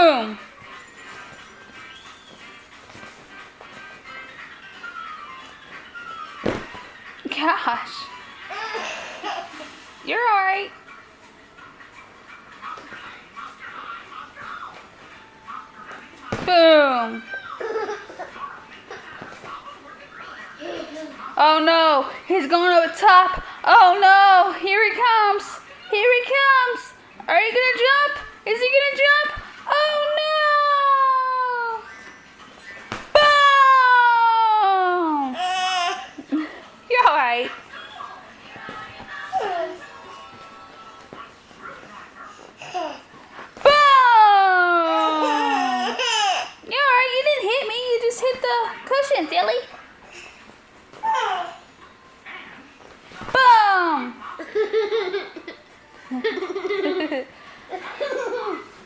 Boom. Gosh. You're alright. Boom. Oh no, he's going over the top. Oh no, here he comes. Here he comes. Are you gonna jump? Is he gonna jump? Oh no! Boom! You're alright. Boom! You're alright, you didn't hit me, you just hit the cushion, silly. Boom!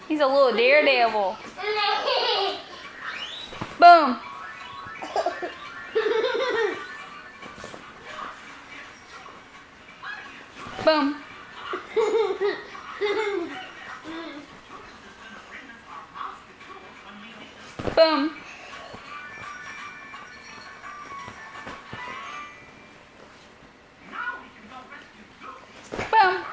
He's a little daredevil. Boom! Boom! Boom! Boom!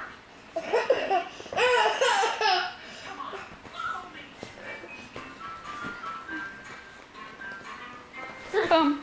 Boom!